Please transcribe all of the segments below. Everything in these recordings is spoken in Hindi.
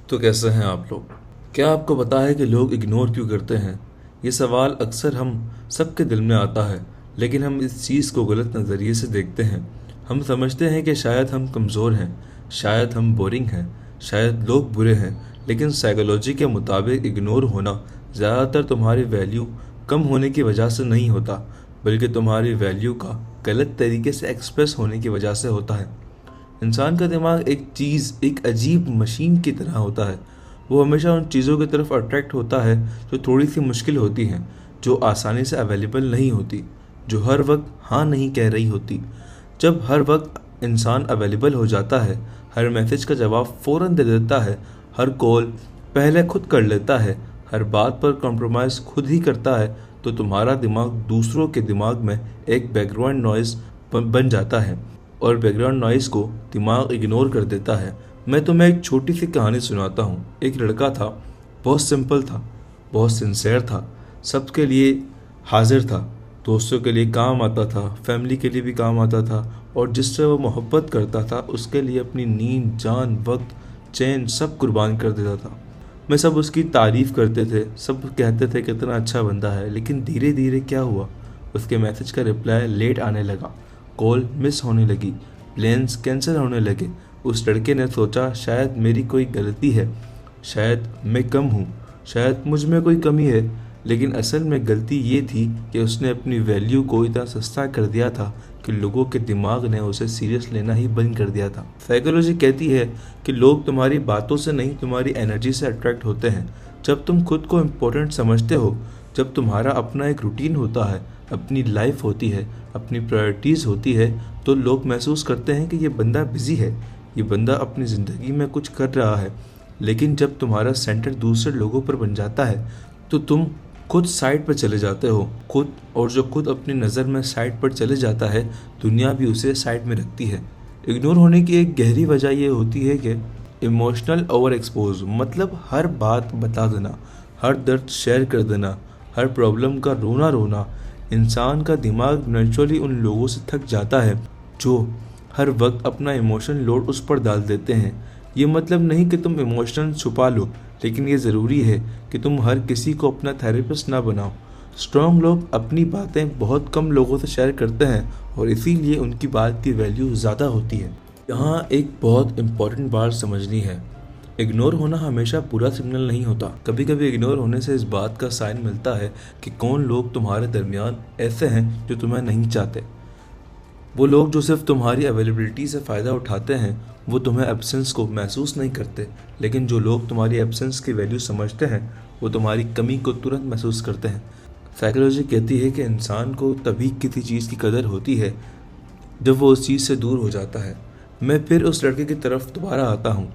तो कैसे हैं आप लोग? क्या आपको पता है कि लोग इग्नोर क्यों करते हैं? ये सवाल अक्सर हम सबके दिल में आता है, लेकिन हम इस चीज़ को गलत नज़रिए से देखते हैं। हम समझते हैं कि शायद हम कमज़ोर हैं, शायद हम बोरिंग हैं, शायद लोग बुरे हैं, लेकिन साइकोलॉजी के मुताबिक इग्नोर होना ज़्यादातर तुम्हारी वैल्यू कम होने की वजह से नहीं होता, बल्कि तुम्हारी वैल्यू का गलत तरीके से एक्सप्रेस होने की वजह से होता है। इंसान का दिमाग एक अजीब मशीन की तरह होता है। वो हमेशा उन चीज़ों की तरफ अट्रैक्ट होता है जो थोड़ी सी मुश्किल होती हैं, जो आसानी से अवेलेबल नहीं होती, जो हर वक्त हाँ नहीं कह रही होती। जब हर वक्त इंसान अवेलेबल हो जाता है, हर मैसेज का जवाब फ़ौरन दे देता है, हर कॉल पहले खुद कर लेता है, हर बात पर कॉम्प्रोमाइज़ खुद ही करता है, तो तुम्हारा दिमाग दूसरों के दिमाग में एक बैकग्राउंड नॉइज़ बन जाता है और बैकग्राउंड नॉइज़ को दिमाग इग्नोर कर देता है। मैं तुम्हें एक छोटी सी कहानी सुनाता हूँ। एक लड़का था, बहुत सिंपल था, बहुत सिंसेयर था, सबके लिए हाजिर था, दोस्तों के लिए काम आता था, फैमिली के लिए भी काम आता था, और जिससे वो मोहब्बत करता था उसके लिए अपनी नींद, जान, वक्त, चैन सब कुर्बान कर देता था। मैं सब उसकी तारीफ़ करते थे, सब कहते थे कितना अच्छा बंदा है, लेकिन धीरे धीरे क्या हुआ, उसके मैसेज का रिप्लाई लेट आने लगा, कॉल मिस होने लगी, प्लान्स कैंसिल होने लगे। उस लड़के ने सोचा शायद मेरी कोई गलती है, शायद मैं कम हूँ, शायद मुझ में कोई कमी है, लेकिन असल में गलती ये थी कि उसने अपनी वैल्यू को इतना सस्ता कर दिया था कि लोगों के दिमाग ने उसे सीरियस लेना ही बंद कर दिया था। साइकोलॉजी कहती है कि लोग तुम्हारी बातों से नहीं, तुम्हारी एनर्जी से अट्रैक्ट होते हैं। जब तुम खुद को इम्पोर्टेंट समझते हो, जब तुम्हारा अपना एक रूटीन होता है, अपनी लाइफ होती है, अपनी प्रायोरिटीज़ होती है, तो लोग महसूस करते हैं कि ये बंदा बिजी है, ये बंदा अपनी ज़िंदगी में कुछ कर रहा है। लेकिन जब तुम्हारा सेंटर दूसरे लोगों पर बन जाता है, तो तुम खुद साइड पर चले जाते हो, और जो खुद अपनी नज़र में साइड पर चले जाता है, दुनिया भी उसे साइड में रखती है। इग्नोर होने की एक गहरी वजह ये होती है कि इमोशनल ओवर एक्सपोज, मतलब हर बात बता देना, हर दर्द शेयर कर देना, हर प्रॉब्लम का रोना रोना। इंसान का दिमाग नेचुरली उन लोगों से थक जाता है जो हर वक्त अपना इमोशन लोड उस पर डाल देते हैं। ये मतलब नहीं कि तुम इमोशन छुपा लो, लेकिन ये ज़रूरी है कि तुम हर किसी को अपना थेरेपिस्ट ना बनाओ। स्ट्रॉन्ग लोग अपनी बातें बहुत कम लोगों से शेयर करते हैं और इसीलिए उनकी बात की वैल्यू ज़्यादा होती है। यहाँ एक बहुत इम्पॉर्टेंट बात समझनी है, इग्नोर होना हमेशा पूरा सिग्नल नहीं होता। कभी कभी इग्नोर होने से इस बात का साइन मिलता है कि कौन लोग तुम्हारे दरमियान ऐसे हैं जो तुम्हें नहीं चाहते। वो लोग जो सिर्फ तुम्हारी अवेलेबिलिटी से फ़ायदा उठाते हैं, वो तुम्हें एब्सेंस को महसूस नहीं करते, लेकिन जो लोग तुम्हारी एब्सेंस की वैल्यू समझते हैं, वो तुम्हारी कमी को तुरंत महसूस करते हैं। साइकोलॉजी कहती है कि इंसान को तभी किसी चीज़ की कदर होती है जब वो उस चीज़ से दूर हो जाता है। मैं फिर उस लड़के की तरफ दोबारा आता हूँ,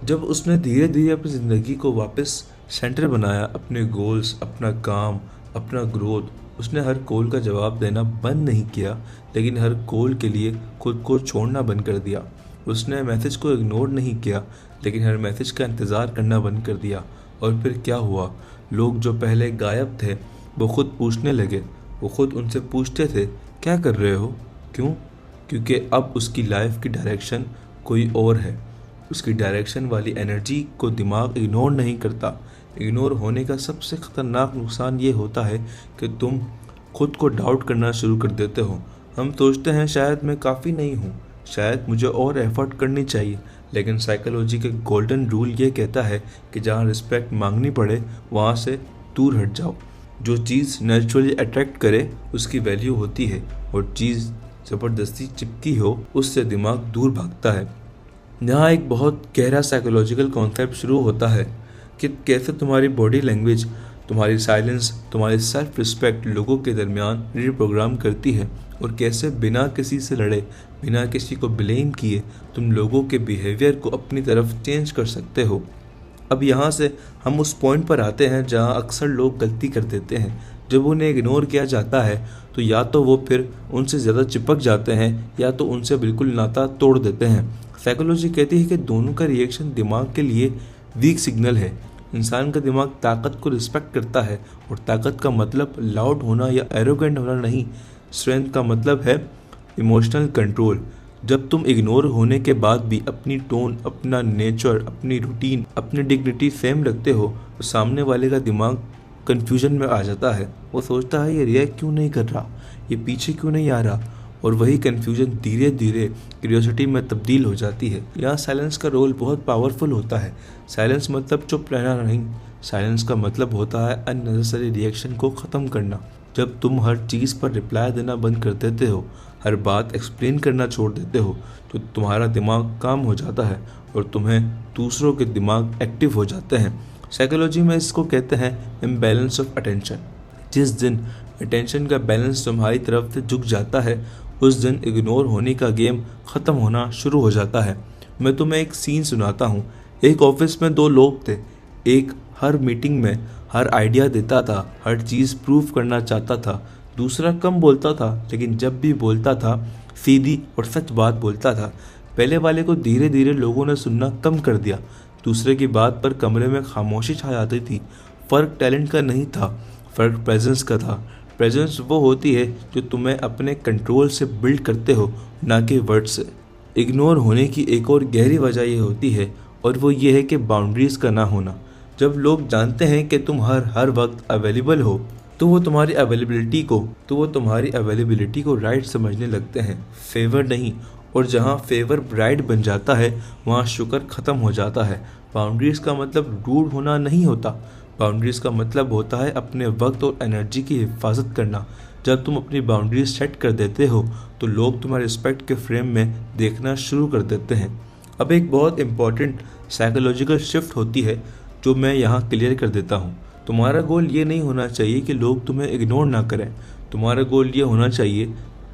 जब उसने धीरे धीरे अपनी ज़िंदगी को वापस सेंटर बनाया, अपने गोल्स, अपना काम, अपना ग्रोथ। उसने हर कॉल का जवाब देना बंद नहीं किया, लेकिन हर कॉल के लिए खुद को छोड़ना बंद कर दिया। उसने मैसेज को इग्नोर नहीं किया, लेकिन हर मैसेज का इंतज़ार करना बंद कर दिया। और फिर क्या हुआ, लोग जो पहले गायब थे वो खुद पूछने लगे। वो खुद उनसे पूछते थे, क्या कर रहे हो, क्यों? क्योंकि अब उसकी लाइफ की डायरेक्शन कोई और है। उसकी डायरेक्शन वाली एनर्जी को दिमाग इग्नोर नहीं करता। इग्नोर होने का सबसे ख़तरनाक नुकसान ये होता है कि तुम खुद को डाउट करना शुरू कर देते हो। हम सोचते हैं शायद मैं काफ़ी नहीं हूँ, शायद मुझे और एफर्ट करनी चाहिए, लेकिन साइकोलॉजी के गोल्डन रूल ये कहता है कि जहाँ रिस्पेक्ट मांगनी पड़े वहाँ से दूर हट जाओ। जो चीज़ नेचुरली अट्रैक्ट करे उसकी वैल्यू होती है, और चीज़ ज़बरदस्ती चिपकी हो उससे दिमाग दूर भागता है। यहाँ एक बहुत गहरा साइकोलॉजिकल कॉन्सेप्ट शुरू होता है कि कैसे तुम्हारी बॉडी लैंग्वेज, तुम्हारी साइलेंस, तुम्हारी सेल्फ रिस्पेक्ट लोगों के दरमियान रीप्रोग्राम करती है, और कैसे बिना किसी से लड़े, बिना किसी को ब्लेम किए तुम लोगों के बिहेवियर को अपनी तरफ चेंज कर सकते हो। अब यहाँ से हम उस पॉइंट पर आते हैं जहाँ अक्सर लोग गलती कर देते हैं। जब उन्हें इग्नोर किया जाता है तो या तो वो फिर उनसे ज़्यादा चिपक जाते हैं या तो उनसे बिल्कुल नाता तोड़ देते हैं। साइकोलॉजी कहती है कि दोनों का रिएक्शन दिमाग के लिए वीक सिग्नल है। इंसान का दिमाग ताकत को रिस्पेक्ट करता है, और ताकत का मतलब लाउड होना या एरोगेंट होना नहीं। स्ट्रेंथ का मतलब है इमोशनल कंट्रोल। जब तुम इग्नोर होने के बाद भी अपनी टोन, अपना नेचर, अपनी रूटीन, अपनी डिग्निटी सेम रखते हो तो सामने वाले का दिमाग कंफ्यूजन में आ जाता है। वो सोचता है ये रिएक्ट क्यों नहीं कर रहा, ये पीछे क्यों नहीं आ रहा, और वही कंफ्यूजन धीरे धीरे क्यूरियोसिटी में तब्दील हो जाती है। यहाँ साइलेंस का रोल बहुत पावरफुल होता है। साइलेंस मतलब चुप रहना नहीं, साइलेंस का मतलब होता है अननेसेसरी रिएक्शन को ख़त्म करना। जब तुम हर चीज़ पर रिप्लाई देना बंद कर देते हो, हर बात एक्सप्लेन करना छोड़ देते हो, तो तुम्हारा दिमाग काम हो जाता है और तुम्हें दूसरों के दिमाग एक्टिव हो जाते हैं। साइकोलॉजी में इसको कहते हैं इम्बैलेंस ऑफ अटेंशन। जिस दिन अटेंशन का बैलेंस तुम्हारी तरफ से झुक जाता है, उस दिन इग्नोर होने का गेम ख़त्म होना शुरू हो जाता है। मैं तुम्हें एक सीन सुनाता हूँ। एक ऑफिस में दो लोग थे। एक हर मीटिंग में हर आइडिया देता था, हर चीज़ प्रूव करना चाहता था। दूसरा कम बोलता था, लेकिन जब भी बोलता था सीधी और सच बात बोलता था। पहले वाले को धीरे धीरे लोगों ने सुनना कम कर दिया। दूसरे की बात पर कमरे में खामोशी छा जाती थी। फ़र्क टैलेंट का नहीं था, फ़र्क प्रेजेंस का था। प्रेजेंस वो होती है जो तुम्हें अपने कंट्रोल से बिल्ड करते हो, ना कि वर्ड से। इग्नोर होने की एक और गहरी वजह ये होती है, और वो ये है कि बाउंड्रीज़ का ना होना। जब लोग जानते हैं कि तुम हर वक्त अवेलेबल हो, तो वो तुम्हारी अवेलेबिलिटी को राइट समझने लगते हैं, फेवर नहीं। और जहाँ फेवर राइट बन जाता है, वहाँ शुक्र ख़त्म हो जाता है। बाउंड्रीज़ का मतलब रूड होना नहीं होता। बाउंड्रीज़ का मतलब होता है अपने वक्त और एनर्जी की हिफाजत करना। जब तुम अपनी बाउंड्रीज सेट कर देते हो, तो लोग तुम्हारे रिस्पेक्ट के फ्रेम में देखना शुरू कर देते हैं। अब एक बहुत इंपॉर्टेंट साइकोलॉजिकल शिफ्ट होती है जो मैं यहाँ क्लियर कर देता हूँ। तुम्हारा गोल ये नहीं होना चाहिए कि लोग तुम्हें इग्नोर ना करें। तुम्हारा गोल ये होना चाहिए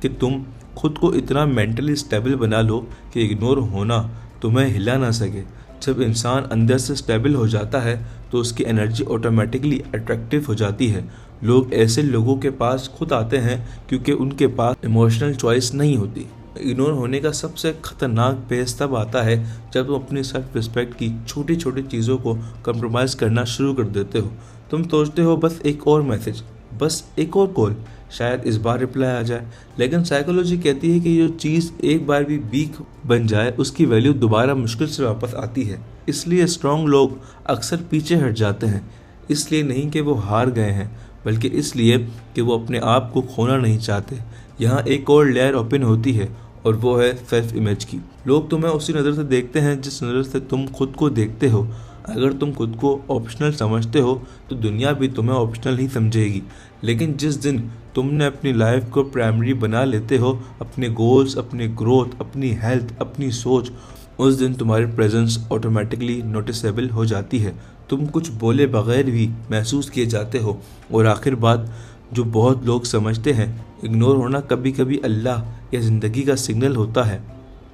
कि तुम खुद को इतना मेंटली स्टेबल बना लो कि इग्नोर होना तुम्हें हिला ना सके। जब इंसान अंदर से स्टेबल हो जाता है, तो उसकी एनर्जी ऑटोमेटिकली अट्रैक्टिव हो जाती है। लोग ऐसे लोगों के पास खुद आते हैं क्योंकि उनके पास इमोशनल चॉइस नहीं होती। इग्नोर होने का सबसे खतरनाक फेज तब आता है जब तुम अपनी सेल्फ रिस्पेक्ट की छोटी छोटी चीज़ों को कंप्रोमाइज़ करना शुरू कर देते हो। तुम सोचते हो बस एक और मैसेज, बस एक और कॉल, शायद इस बार रिप्लाई आ जाए। लेकिन साइकोलॉजी कहती है कि जो चीज़ एक बार भी वीक बन जाए, उसकी वैल्यू दोबारा मुश्किल से वापस आती है। इसलिए स्ट्रॉन्ग लोग अक्सर पीछे हट जाते हैं, इसलिए नहीं कि वो हार गए हैं, बल्कि इसलिए कि वो अपने आप को खोना नहीं चाहते। यहाँ एक और लेयर ओपन होती है, और वो है सेल्फ इमेज की। लोग तुम्हें उसी नज़र से देखते हैं जिस नज़र से तुम खुद को देखते हो। अगर तुम खुद को ऑप्शनल समझते हो, तो दुनिया भी तुम्हें ऑप्शनल ही समझेगी। लेकिन जिस दिन तुमने अपनी लाइफ को प्राइमरी बना लेते हो, अपने गोल्स, अपनी ग्रोथ, अपनी हेल्थ, अपनी सोच, उस दिन तुम्हारी प्रेजेंस ऑटोमेटिकली नोटिसेबल हो जाती है। तुम कुछ बोले बगैर भी महसूस किए जाते हो। और आखिर बात जो बहुत लोग समझते हैं, इग्नोर होना कभी कभी अल्लाह या ज़िंदगी का सिग्नल होता है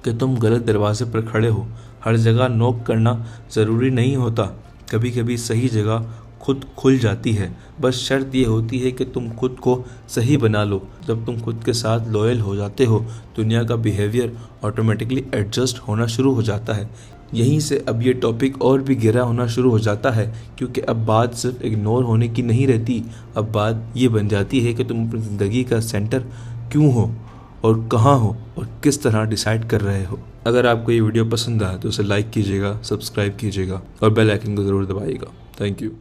कि तुम गलत दरवाजे पर खड़े हो। हर जगह नॉक करना ज़रूरी नहीं होता, कभी कभी सही जगह खुद खुल जाती है। बस शर्त ये होती है कि तुम खुद को सही बना लो। जब तुम खुद के साथ लॉयल हो जाते हो, दुनिया का बिहेवियर ऑटोमेटिकली एडजस्ट होना शुरू हो जाता है। यहीं से अब ये टॉपिक और भी गहरा होना शुरू हो जाता है, क्योंकि अब बात सिर्फ इग्नोर होने की नहीं रहती। अब बात ये बन जाती है कि तुम अपनी ज़िंदगी का सेंटर क्यों हो, और कहाँ हो, और किस तरह डिसाइड कर रहे हो। अगर आपको ये वीडियो पसंद आया तो उसे लाइक कीजिएगा, सब्सक्राइब कीजिएगा और बेल आइकन को ज़रूर दबाइएगा। Thank you.